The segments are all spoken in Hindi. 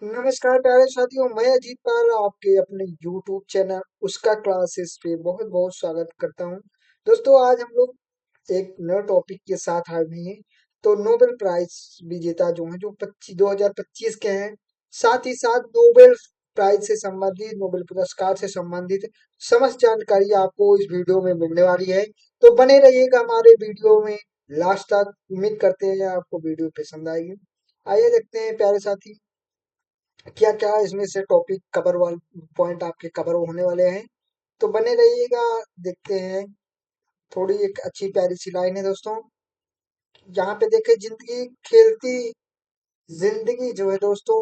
नमस्कार प्यारे साथियों, मैं अजीत पाल आपके अपने YouTube चैनल उसका क्लासेस पे बहुत बहुत स्वागत करता हूँ। दोस्तों, आज हम लोग एक नए टॉपिक के साथ आए हुए हैं। तो नोबेल प्राइज विजेता जो हैं, जो 2025 के हैं, साथ ही साथ नोबेल प्राइज से संबंधित, नोबेल पुरस्कार से संबंधित समस्त जानकारी आपको इस वीडियो में मिलने वाली है। तो बने रहिएगा हमारे वीडियो में लास्ट तक। उम्मीद करते हैं आपको वीडियो पसंद आएगी। आइए देखते हैं प्यारे साथी, क्या क्या इसमें से टॉपिक कवर वाले पॉइंट आपके कवर होने वाले हैं। तो बने रहिएगा, देखते हैं। थोड़ी एक अच्छी प्यारी सी लाइन है दोस्तों, यहाँ पे देखे, जिंदगी जो है दोस्तों,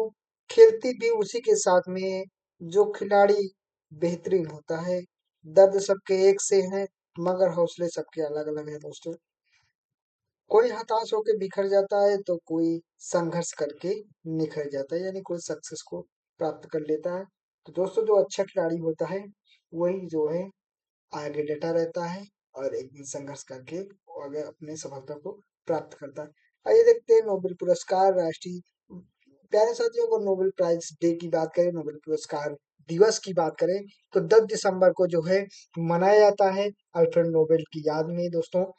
खेलती भी उसी के साथ में है जो खिलाड़ी बेहतरीन होता है। दर्द सबके एक से है, मगर हौसले सबके अलग अलग है दोस्तों। कोई हताश होकर बिखर जाता है, तो कोई संघर्ष करके निखर जाता है, यानी कोई सक्सेस को प्राप्त कर लेता है। तो दोस्तों, जो अच्छा खिलाड़ी होता है वही जो है आगे डटा रहता है और एक दिन संघर्ष करके आगे अपने सफलता को प्राप्त करता है। आइए देखते हैं नोबेल पुरस्कार राष्ट्रीय। प्यारे साथियों को नोबेल प्राइज डे की बात करें, नोबेल पुरस्कार दिवस की बात करें, तो 10 दिसंबर को जो है मनाया जाता है अल्फ्रेड नोबेल की याद में दोस्तों।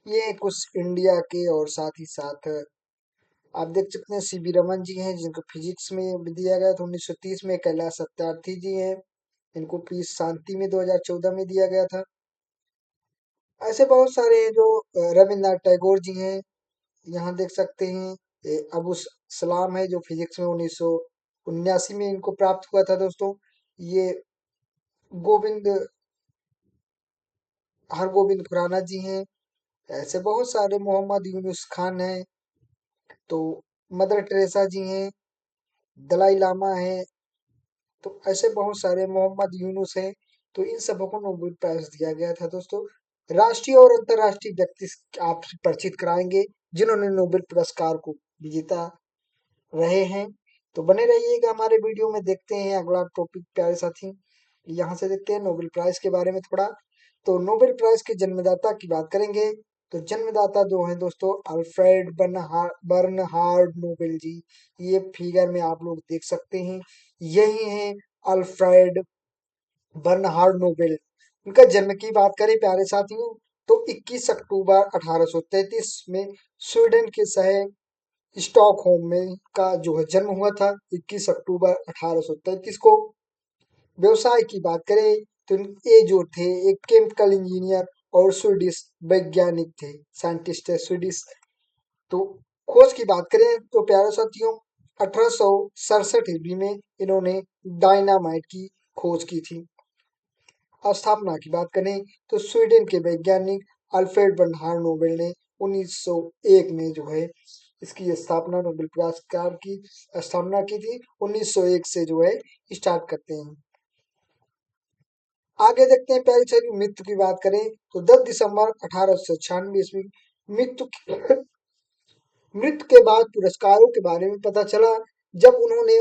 ये कुछ इंडिया के और साथ ही साथ आप देख सकते हैं सीवी रमन जी हैं, जिनको फिजिक्स में दिया गया था 1930 में। कैलाश सत्यार्थी जी हैं, इनको पीस शांति में 2014 में दिया गया था। ऐसे बहुत सारे हैं जो रविन्द्रनाथ टैगोर जी हैं, यहाँ देख सकते हैं। अबू सलाम है, जो फिजिक्स में 1979 में इनको प्राप्त हुआ था दोस्तों। ये गोविंद हरगोविंद खुराना जी हैं। ऐसे बहुत सारे, मोहम्मद यूनुस खान हैं, तो मदर टेरेसा जी हैं, दलाई लामा है। तो ऐसे बहुत सारे, मोहम्मद यूनुस हैं। तो इन सबको नोबेल प्राइज दिया गया था दोस्तों। राष्ट्रीय और अंतर्राष्ट्रीय व्यक्ति आप परिचित कराएंगे जिन्होंने नोबेल पुरस्कार को विजेता रहे हैं। तो बने रहिएगा हमारे वीडियो में। देखते हैं अगला टॉपिक प्यारे साथी, यहाँ से देखते हैं नोबेल प्राइज के बारे में थोड़ा। तो नोबेल प्राइज के जन्मदाता की बात करेंगे, तो जन्मदाता जो है दोस्तों अल्फ्रेड बर्नहार्ड नोबेल जी। ये फिगर में आप लोग देख सकते हैं, यही है अल्फ्रेड बर्नहार्ड नोबेल। उनका जन्म की बात करें प्यारे साथियों, तो 21 अक्टूबर 1833 में स्वीडन के शहर स्टॉकहोम में का जो है जन्म हुआ था, 21 अक्टूबर 1833 को। व्यवसाय की बात करें तो ये जो थे एक केमिकल इंजीनियर और स्वीडिश वैज्ञानिक थे, साइंटिस्ट है स्वीडिश। तो खोज की बात करें तो प्यारे साथियों, 1867 ईस्वी में इन्होंने डायनामाइट की खोज की थी। स्थापना की बात करें तो स्वीडन के वैज्ञानिक अल्फ्रेड बर्नहार्ड नोबेल ने 1901 में जो है इसकी स्थापना, नोबेल पुरस्कार की स्थापना की थी। 1901 से जो है स्टार्ट करते हैं। आगे देखते हैं प्यारी सारी मृत्यु की बात करें तो 10 दिसंबर 1896 ईस्वी मृत्यु मृत्यु के बाद पुरस्कारों के बारे में पता चला, जब उन्होंने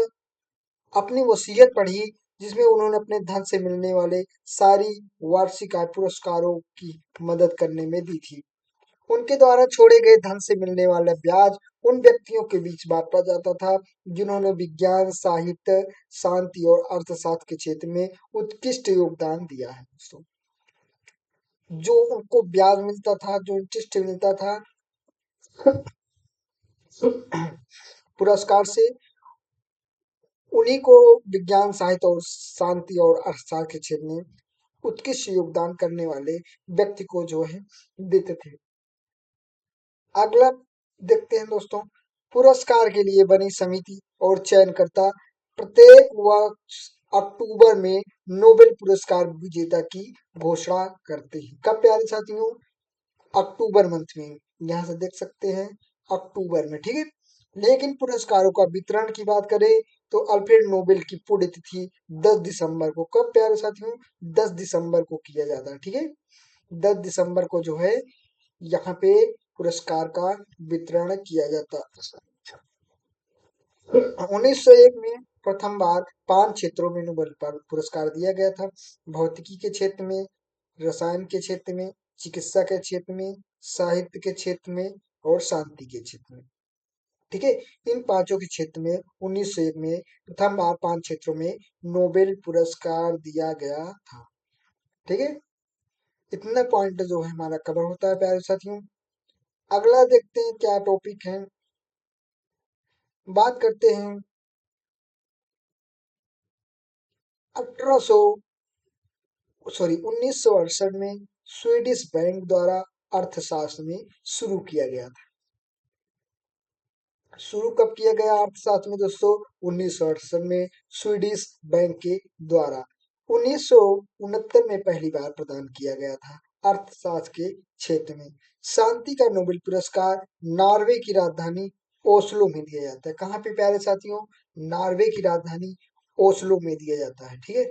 अपनी वसीयत पढ़ी, जिसमें उन्होंने अपने धन से मिलने वाले सारी वार्षिक आय पुरस्कारों की मदद करने में दी थी। उनके द्वारा छोड़े गए धन से मिलने वाला ब्याज उन व्यक्तियों के बीच बांटा जाता था जिन्होंने विज्ञान, साहित्य, शांति और अर्थशास्त्र के क्षेत्र में उत्कृष्ट योगदान दिया है दोस्तों। जो उनको ब्याज मिलता था, जो इंटरेस्ट मिलता था पुरस्कार से, उन्हीं को विज्ञान, साहित्य और शांति और अर्थशास्त्र के क्षेत्र में उत्कृष्ट योगदान करने वाले व्यक्ति को जो है देते थे। अगला देखते हैं दोस्तों, पुरस्कार के लिए बनी समिति और चयनकर्ता प्रत्येक वर्ष अक्टूबर में नोबेल पुरस्कार विजेता की घोषणा करते हैं। कब प्यारे साथियों? अक्टूबर मंथ में, यहाँ से देख सकते हैं अक्टूबर में, ठीक है। लेकिन पुरस्कारों का वितरण की बात करें तो अल्फ्रेड नोबेल की पुण्यतिथि 10 दिसंबर को, कब प्यारे साथियों? 10 दिसंबर को किया जाता है, ठीक है। 10 दिसंबर को जो है यहाँ पे पुरस्कार का वितरण किया जाता। 1901 में प्रथम बार 5 क्षेत्रों में नोबेल पुरस्कार दिया गया था। भौतिकी के क्षेत्र में, रसायन के क्षेत्र में, चिकित्सा के क्षेत्र में, साहित्य के क्षेत्र में और शांति के क्षेत्र में। ठीक है। इन पांचों के क्षेत्र में 1901 में प्रथम बार 5 क्षेत्रों में नोबेल पुरस्कार दिया गया था। ठीक है, इतना पॉइंट जो है हमारा कवर होता है प्यारे साथियों। अगला देखते हैं क्या टॉपिक है। बात करते हैं 1968 में स्वीडिश बैंक द्वारा अर्थशास्त्र में शुरू किया गया था। शुरू कब किया गया अर्थशास्त्र में दोस्तों? 1968 में स्वीडिश बैंक के द्वारा। 1969 में पहली बार प्रदान किया गया था अर्थशास्त्र के क्षेत्र में। शांति का नोबेल पुरस्कार नॉर्वे की राजधानी ओस्लो में दिया जाता है। कहाँ पे प्यारे साथियों? नॉर्वे की राजधानी ओस्लो में दिया जाता है। ठीक है,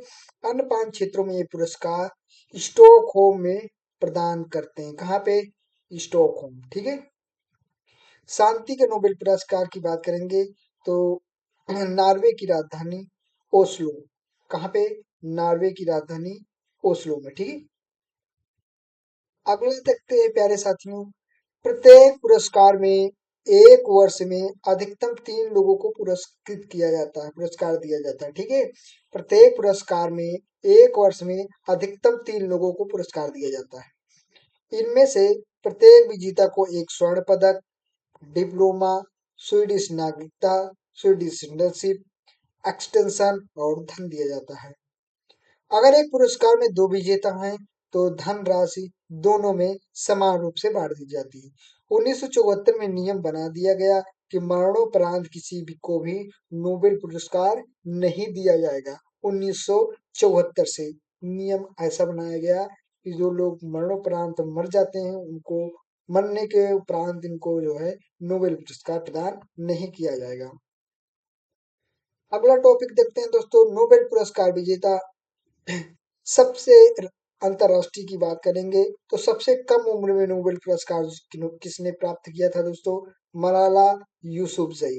अन्य 5 क्षेत्रों में ये पुरस्कार स्टॉकहोम में प्रदान करते हैं। कहाँ पे? स्टॉकहोम। ठीक है, शांति के नोबेल पुरस्कार की बात करेंगे तो नॉर्वे की राजधानी ओस्लो। कहाँ पे? नॉर्वे की राजधानी ओस्लो में। ठीक है, अगला देखते हैं प्यारे साथियों। प्रत्येक पुरस्कार में एक वर्ष में अधिकतम 3 लोगों को पुरस्कृत किया जाता है, पुरस्कार दिया जाता है। ठीक है, प्रत्येक पुरस्कार में एक वर्ष में अधिकतम 3 लोगों को पुरस्कार दिया जाता है। इनमें से प्रत्येक विजेता को एक स्वर्ण पदक, डिप्लोमा, स्वीडिश नागरिकता, स्वीडिश सिटीजनशिप, एक्सटेंशन और धन दिया जाता है। अगर एक पुरस्कार में 2 विजेता हैं तो धनराशि दोनों में समान रूप से बांट दी जाती है। 1974 में नियम बना दिया गया कि मरणोपरांत किसी भी को भी नोबेल पुरस्कार नहीं दिया जाएगा। 1974 से नियम ऐसा बनाया गया कि जो लोग मरणोपरांत मर जाते हैं उनको मरने के उपरांत इनको जो है नोबेल पुरस्कार प्रदान नहीं किया जाएगा। अगला टॉपिक देखते हैं दोस्तों, नोबेल पुरस्कार विजेता सबसे अंतरराष्ट्रीय की बात करेंगे तो सबसे कम उम्र में नोबेल पुरस्कार किसने प्राप्त किया था दोस्तों? मलाला यूसुफजई।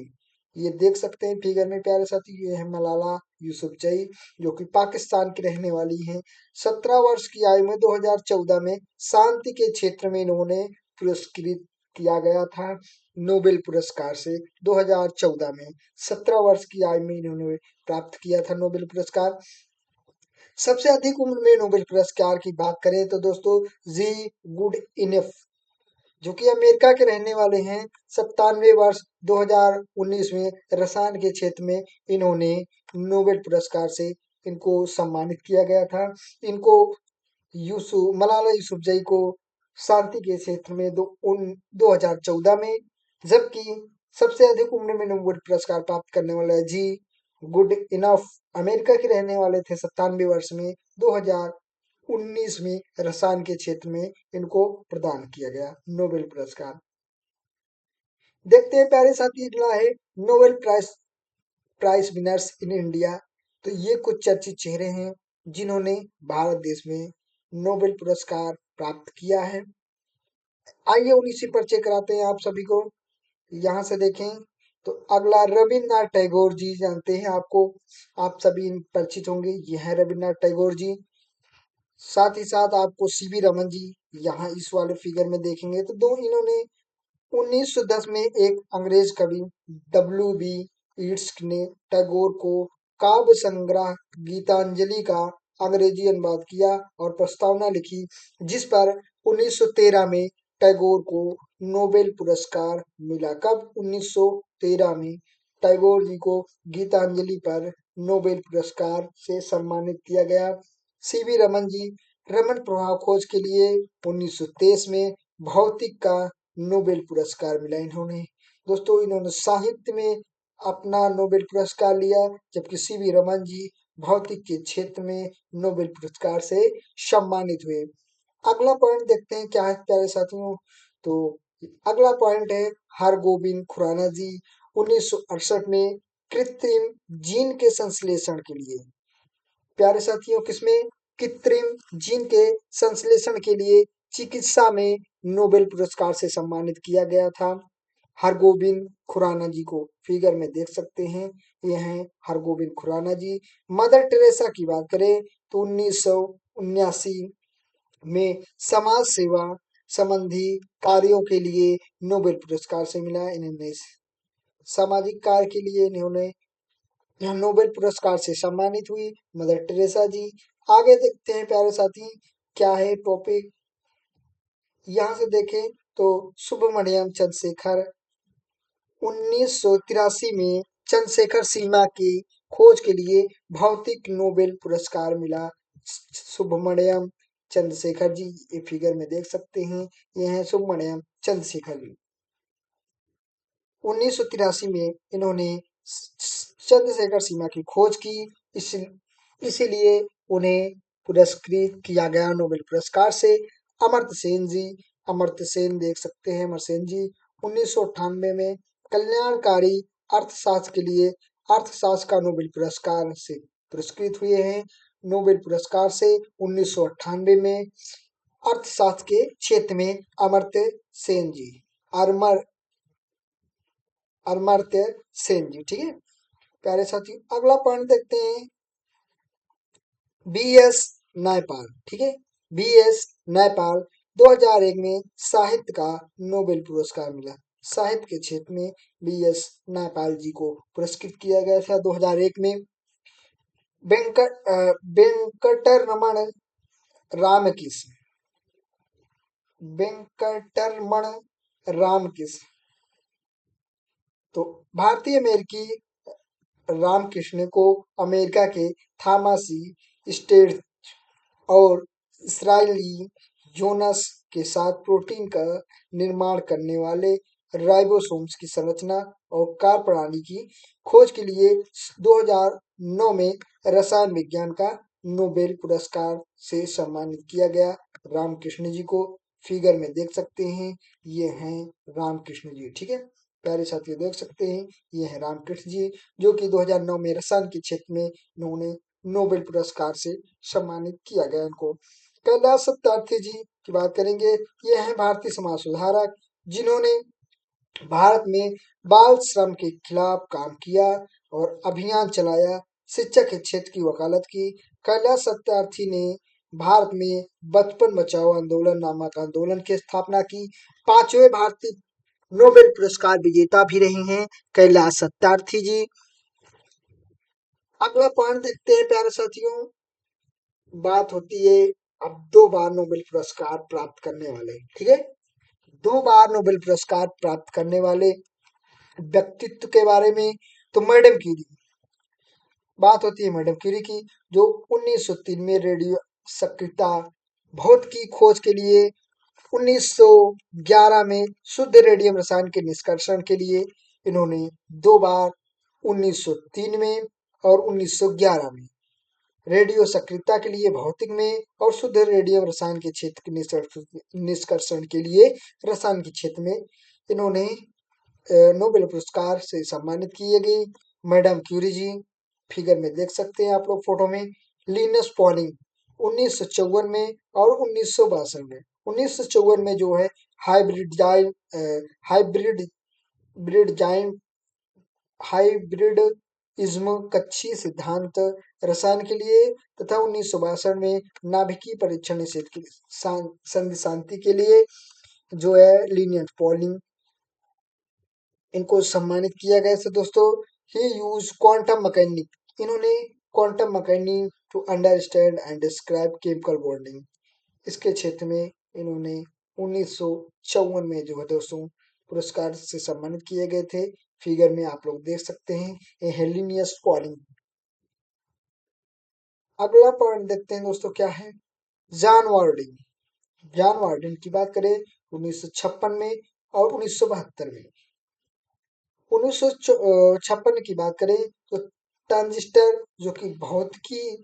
ये देख सकते हैं फिगर में प्यारे साथी, ये है मलाला यूसुफजई जो कि पाकिस्तान की रहने वाली हैं। 17 वर्ष की आयु में 2014 में शांति के क्षेत्र में इन्होंने पुरस्कृत किया गया था नोबेल पुरस्कार से। 2014 में 17 वर्ष की आयु में इन्होंने प्राप्त किया था नोबेल पुरस्कार। सबसे अधिक उम्र में नोबेल पुरस्कार की बात करें तो दोस्तों जी गुड इनफ जो कि अमेरिका के रहने वाले हैं, 97 वर्ष 2019 में रसायन के क्षेत्र में इन्होंने नोबेल पुरस्कार से इनको सम्मानित किया गया था। इनको मलाला यूसुफजई को शांति के क्षेत्र में 2014 में, जबकि सबसे अधिक उम्र में नोबेल पुरस्कार प्राप्त करने वाला है जी गुड इनफ, अमेरिका के रहने वाले थे। 97 वर्ष में 2019 में रसायन के क्षेत्र में इनको प्रदान किया गया नोबेल पुरस्कार। देखते हैं प्यारे साथी, अगला है Nobel prize prize winners in India. तो ये कुछ चर्चित चेहरे हैं जिन्होंने भारत देश में नोबेल पुरस्कार प्राप्त किया है। आइए उन्हीं से परिचय कराते हैं आप सभी को। यहाँ से देखें तो अगला रविन्द्रनाथ टैगोर जी, जानते हैं आपको, आप सभी परिचित होंगे, ये है रविन्द्रनाथ टैगोर जी। साथ ही साथ आपको सीवी रमन जी यहाँ इस वाले फिगर में देखेंगे तो दो इन्होंने 1910 में एक अंग्रेज कवि डब्ल्यू बी यीट्स ने टैगोर को काव्य संग्रह गीतांजलि का अंग्रेजी अनुवाद किया और प्रस्तावना लिखी, जिस पर 1913 में टैगोर को नोबेल पुरस्कार मिला। कब? 1913 में टैगोर जी को गीतांजलि पर नोबेल पुरस्कार से सम्मानित किया गया। सीवी रमन जी, रमन प्रभाव खोज के लिए 1923 में भौतिक का नोबेल पुरस्कार मिला इन्होंने। दोस्तों इन्होंने साहित्य में अपना नोबेल पुरस्कार लिया, जबकि सीवी रमन जी भौतिक के क्षेत्र में नोबेल पुरस्कार से सम्मानित हुए। अगला पॉइंट देखते हैं क्या है प्यारे साथियों। तो अगला पॉइंट है हरगोविंद खुराना जी, 1968 में कृत्रिम जीन के संश्लेषण के लिए, प्यारे साथियों किसमें? कृत्रिम जीन के संश्लेषण के लिए चिकित्सा में नोबेल पुरस्कार से सम्मानित किया गया था हरगोविंद खुराना जी को। फिगर में देख सकते हैं, ये हैं हरगोविंद खुराना जी। मदर टेरेसा की बात करें तो 1979 में समाज सेवा संबंधी कार्यों के लिए नोबेल पुरस्कार से मिला इन्हें। सामाजिक कार्य के लिए इन्होंने नोबेल पुरस्कार से सम्मानित हुई मदर टेरेसा जी। आगे देखते हैं प्यारे साथी क्या है टॉपिक। यहाँ से देखें तो सुब्रमण्यम चंद्रशेखर 1983 में चंद्रशेखर सीमा की खोज के लिए भौतिक नोबेल पुरस्कार मिला। सुब्रमण्यम चंद्रशेखर जी ये फिगर में देख सकते हैं, ये हैं सुब्रमण्यम चंद्रशेखर जी। 1983 में इन्होंने चंद्रशेखर सीमा की खोज की, इस इसीलिए उन्हें पुरस्कृत किया गया नोबेल पुरस्कार से। अमर्त्य सेन जी, अमर्त्य सेन देख सकते हैं, अमर्त्य सेन जी 1998 में कल्याणकारी अर्थशास्त्र के लिए अर्थशास्त्र का नोबेल पुरस्कार से पुरस्कृत हुए हैं। नोबेल पुरस्कार से 1998 में अर्थशास्त्र के क्षेत्र में अमर्त्य सेन जी, अमर अमर्त्य सेन जी, ठीक है प्यारे साथी। अगला पॉइंट देखते हैं बी एस नायपाल, ठीक है बी एस नायपाल 2001 में साहित्य का नोबेल पुरस्कार मिला। साहित्य के क्षेत्र में बी एस नायपाल जी को पुरस्कृत किया गया था 2001 में। वेंकटरमण रामकृष्ण, वेंकटरमण रामकृष्ण तो भारतीय अमेरिकी रामकृष्ण को अमेरिका के थामासी स्टेट और इसराइली जोनस के साथ प्रोटीन का निर्माण करने वाले राइबोसोम्स की संरचना और कार्यप्रणाली की खोज के लिए 2009 में रसायन विज्ञान का नोबेल पुरस्कार से सम्मानित किया गया। रामकृष्ण जी को फिगर में देख सकते हैं, ये हैं रामकृष्ण जी, ठीक है प्यारे साथियों देख सकते हैं ये है रामकृष्ण जी, जो कि 2009 में रसायन के क्षेत्र में इन्होंने नोबेल पुरस्कार से सम्मानित किया गया इनको। कैलाश सत्यार्थी जी की बात करेंगे, ये हैं भारतीय समाज सुधारक जिन्होंने भारत में बाल श्रम के खिलाफ काम किया और अभियान चलाया, शिक्षा के क्षेत्र की वकालत की। कैलाश सत्यार्थी ने भारत में बचपन बचाओ आंदोलन नामक आंदोलन की स्थापना की। पांचवें भारतीय नोबेल पुरस्कार विजेता भी रही हैं कैलाश सत्यार्थी जी। अगला पॉइंट देखते हैं प्यारे साथियों, बात होती है अब 2 बार नोबेल पुरस्कार प्राप्त करने वाले, ठीक है 2 बार नोबेल पुरस्कार प्राप्त करने वाले व्यक्तित्व के बारे में। तो मैडम क्यूरी, बात होती है मैडम क्यूरी की, जो 1903 में रेडियो सक्रियता भौतिकी की खोज के लिए 1911 में शुद्ध रेडियम रसायन के निष्कर्षण के लिए इन्होंने 2 बार 1903 में और 1911 में रेडियो सक्रियता के लिए भौतिक में और शुद्ध रेडियम रसायन के क्षेत्र के निष्कर्षण के लिए रसायन के क्षेत्र में इन्होंने नोबेल पुरस्कार से सम्मानित किए गए। मैडम क्यूरी जी फिगर में देख सकते हैं आप लोग फोटो में। लिनस पॉलिंग 1954 में और 1962 में। 1954 में जो है हाइब्रिड जाइन हाइब्रिड ब्रिड जाइन हाइब्रिड इज्म कक्षीय सिद्धांत रसायन के लिए, तथा 1962 में नाभिकीय परीक्षण निषेध के संधि शांति के लिए जो है लिनियस पॉलिंग इनको सम्मानित किया गया था दोस्तों। ही यूज क्वांटम मैकेनिक, इन्होंने quantum mechanic to understand and describe chemical bonding, इसके क्षेत्र में इन्होंने 1954 में जो है दोस्तों पुरस्कार से सम्मानित किए गए थे। फिगर में आप लोग देख सकते हैं ये हेलिनियस पॉलिंग। अगला पॉइंट देखते हैं दोस्तों क्या है जॉन वार्डिन। जॉन वार्डिन की बात करें 1956 में और 1972 में। 1956 की बात करें तो ट्रांजिस्टर जो कि भौतिकी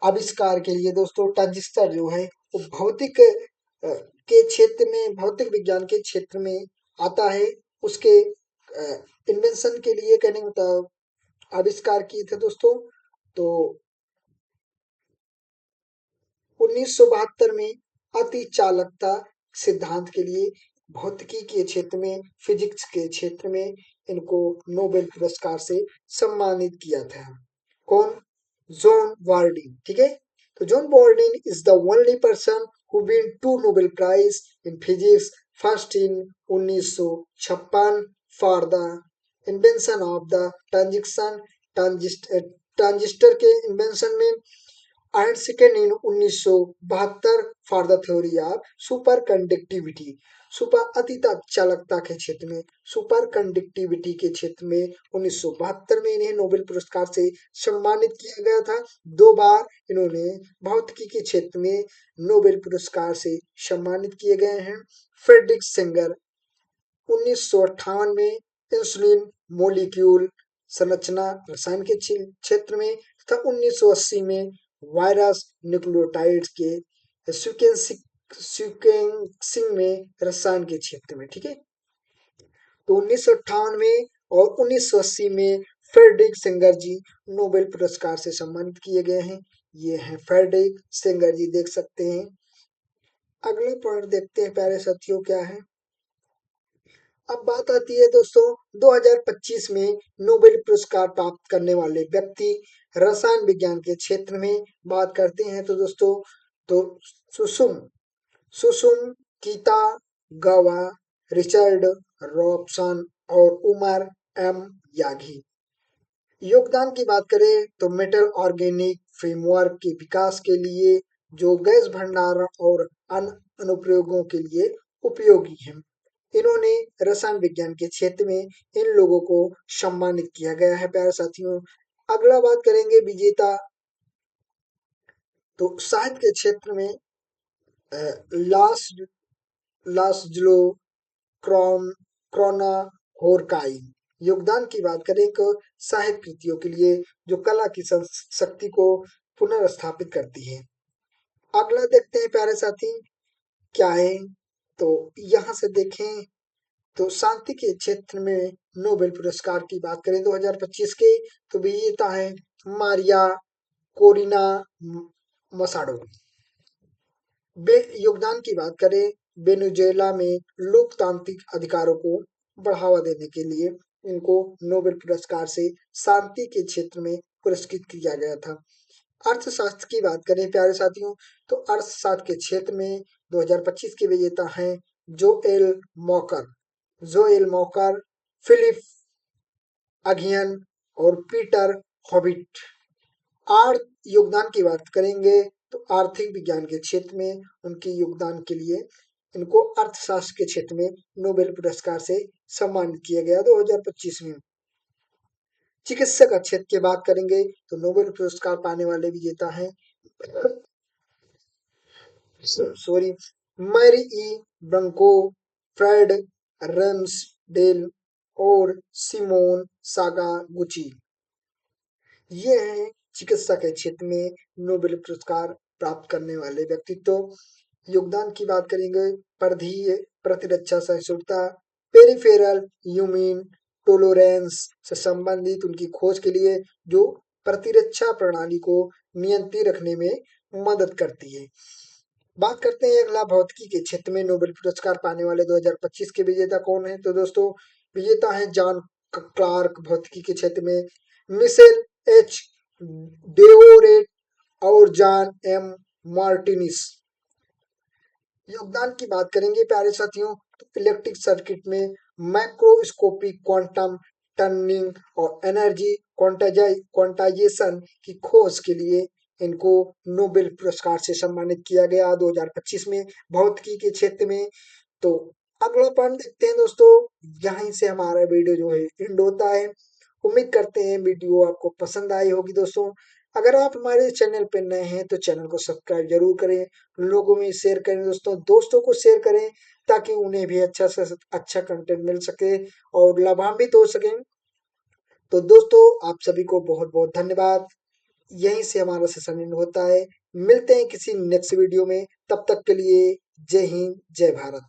आविष्कार के लिए दोस्तों ट्रांजिस्टर जो है वो भौतिक के क्षेत्र में भौतिक विज्ञान के क्षेत्र में आता है। उसके इन्वेंशन के लिए कहने मतलब आविष्कार किए थे दोस्तों। तो 1972 में अति चालकता सिद्धांत के लिए भौतिकी के क्षेत्र में फिजिक्स के क्षेत्र में इनको नोबेल पुरस्कार से सम्मानित किया था। कौन? जॉन वार्डिन, ठीक है तो John Bardeen is the only person who win 2 Nobel prize in physics, first in 1956 for the invention of the transistor के इन्वेंशन में and second in 1972 for the theory of super conductivity, super अतिता चालकता के क्षेत्र में, सुपर कंडक्टिविटी के क्षेत्र में 1972 में इन्हें नोबेल पुरस्कार से सम्मानित किया गया था। 2 बार इन्होंने भौतिकी के क्षेत्र में नोबेल पुरस्कार से सम्मानित किए गए हैं। फ्रेडरिक सेंगर 1958 में इंसुलिन मोलिक्यूल संरचना रसायन के क्षेत्र में तथा 1980 में वायरस न्यूक्लियोटाइड्स के सीक्वेंसिंग में रसायन के क्षेत्र में। ठीक है, तो 1958 में और 1980 में फ्रेडरिक सेंगर जी नोबेल पुरस्कार से सम्मानित किए गए हैं। ये हैं फ्रेडरिक सेंगर जी, देख सकते हैं। अगला पॉइंट देखते हैं प्यारे साथियों क्या है। अब बात आती है दोस्तों 2025 में नोबेल पुरस्कार प्राप्त करने वाले व्यक्ति रसायन विज्ञान के क्षेत्र में बात करते हैं तो दोस्तों तो सुसुम कीता गावा, रिचर्ड रॉबसन और उमर एम यागी। योगदान की बात करें तो मेटल ऑर्गेनिक फ्रेमवर्क के विकास के लिए जो गैस भंडारण और अन्य अनुप्रयोगों के लिए उपयोगी है। इन्होंने रसायन विज्ञान के क्षेत्र में इन लोगों को सम्मानित किया गया है प्यारे साथियों। अगला बात करेंगे विजेता, तो साहित्य के क्षेत्र में लास लासलो क्रोना होरकाई। योगदान की बात करें तो साहित्य कृतियों के लिए जो कला की शक्ति को पुनर्स्थापित करती है। अगला देखते हैं प्यारे साथी क्या है, तो यहाँ से देखें तो शांति के क्षेत्र में नोबेल पुरस्कार की बात करें 2025 के तो विजेता है मारिया कोरिना मसाडो। योगदान की बात करें वेनेजुएला में लोकतांत्रिक अधिकारों को बढ़ावा देने के लिए इनको नोबेल पुरस्कार से शांति के क्षेत्र में पुरस्कृत किया गया था। अर्थशास्त्र की बात करें प्यारे साथियों तो अर्थशास्त्र के क्षेत्र में 2025 के विजेता हैं जोएल मॉकर, फिलिप अगियन और पीटर हॉबिट। आर्थ योगदान की बात करेंगे तो आर्थिक विज्ञान के क्षेत्र में उनके योगदान के लिए इनको अर्थशास्त्र के क्षेत्र में नोबेल पुरस्कार से सम्मानित किया गया 2025 में। चिकित्सा का क्षेत्र की बात करेंगे तो नोबेल पुरस्कार पाने वाले विजेता हैं मैरी ई ब्रंको, फ्रेड रेम्सडेल और सिमोन सागागुची। ये हैं चिकित्सा के क्षेत्र में नोबेल पुरस्कार प्राप्त करने वाले व्यक्तित्व। योगदान की बात करेंगे परिधीय प्रतिरक्षा सहिष्णुता, पेरिफेरल ह्यूमन टोलोरेंस से संबंधित उनकी खोज के लिए जो प्रतिरक्षा प्रणाली को नियंत्रित रखने में मदद करती है। बात करते हैं अगला भौतिकी के क्षेत्र में नोबेल पुरस्कार पाने वाले 2025 के विजेता कौन है तो दोस्तों विजेता है जॉन क्लार्क भौतिकी के क्षेत्र में, मिशेल एच डेओरेट और जॉन एम मार्टिनिस। योगदान की बात करेंगे प्यारे साथियों तो इलेक्ट्रिक सर्किट में माइक्रोस्कोपिक क्वांटम टनलिंग और एनर्जी क्वांटाइजेशन की खोज के लिए इनको नोबेल पुरस्कार से सम्मानित किया गया 2025 में भौतिकी के क्षेत्र में। तो अगला पॉइंट देखते हैं दोस्तों, यहीं से हमारा वीडियो जो है एंड होता है। उम्मीद करते हैं वीडियो आपको पसंद आई होगी दोस्तों। अगर आप हमारे चैनल पे नए हैं तो चैनल को सब्सक्राइब जरूर करें, लोगों में शेयर करें दोस्तों को शेयर करें ताकि उन्हें भी अच्छा से अच्छा कंटेंट मिल सके और लाभान्वित हो सकें। तो दोस्तों आप सभी को बहुत बहुत धन्यवाद। यहीं से हमारा सेशन एंड होता है। मिलते हैं किसी नेक्स्ट वीडियो में, तब तक के लिए जय हिंद जय भारत।